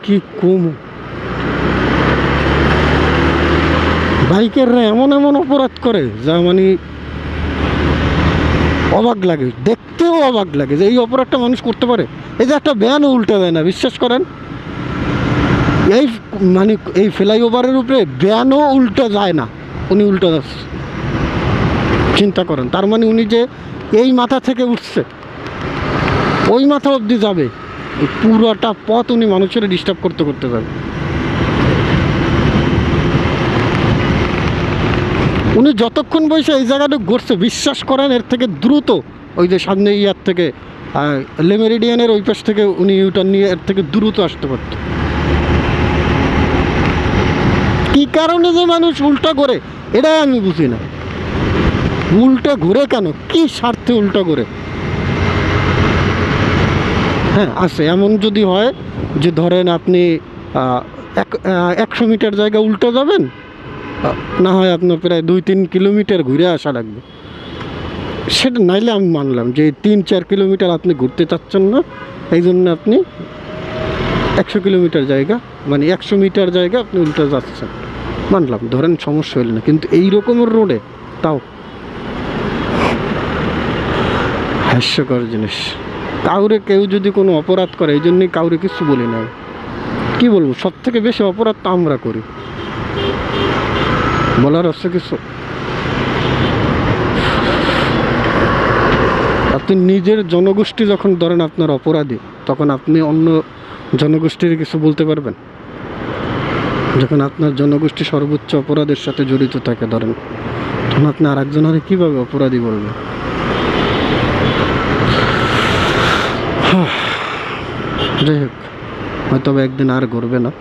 কি কম বাইকেররা এমন এমন অপরাধ করে যা মানে অবাক লাগে, দেখতেও অবাক লাগে যে এই অপরাধটা মানুষ করতে পারে। এই যে একটা ভ্যানও উল্টে দেয় না, বিশ্বাস করেন। এই মানে এই ফ্লাইওভারের উপরে ভ্যানও উল্টে যায় না, উনি উল্টে যাচ্ছে। চিন্তা করেন, তার মানে উনি যে এই মাথা থেকে উঠছে ওই মাথা অবধি যাবে, পুরোটা পথ উনি মানুষের ডিস্টার্ব করতে করতে যাবে। উনি যতক্ষণ বয়সে এই জায়গাটা ঘুরছে, বিশ্বাস করেন এর থেকে দ্রুত ওই যে সামনে ইয়ার থেকে লেমেরিডিয়ানের ওই পাশ থেকে উনি ইউটার্ন নিয়ে এর থেকে দ্রুত আসতে পারত। কি কারণে যে মানুষ উল্টা ঘোরে এটাই আমি বুঝি না। উল্টা ঘুরে কেন, কি স্বার্থে উল্টা ঘুরে? হ্যাঁ আছে এমন, যদি হয় যে ধরেন আপনি 100 মিটার জায়গা উল্টে যাবেন, না হয় আপনার প্রায় 2-3 কিলোমিটার ঘুরে আসা লাগবে, সেটা নাইলে আমি মানলাম যে 3-4 কিলোমিটার আপনি ঘুরতে চাচ্ছেন না, এই জন্য আপনি 100 কিলোমিটার জায়গা মানে 100 মিটার জায়গা আপনি উল্টে যাচ্ছেন, মানলাম, ধরেন সমস্যা হইল না। কিন্তু এই রকমের রোডে তাও হাস্যকর জিনিস। কাউরে কেউ যদি কোনো অপরাধ করে, এই জন্যই কাউরে কিছু বলি না। কি বলবো, সব থেকে বেশি অপরাধ তো আমরা করি, বলার হচ্ছে কিছু। আপনি নিজের জনগোষ্ঠী যখন ধরেন আপনার অপরাধী, তখন আপনি অন্য জনগোষ্ঠীর কিছু বলতে পারবেন? যখন আপনার জনগোষ্ঠী সর্বোচ্চ অপরাধের সাথে জড়িত থাকে ধরেন, তখন আপনি আর একজনের কীভাবে অপরাধী বলবেন? যাই হোক, হয়তো একদিন আর ঘুরবে না।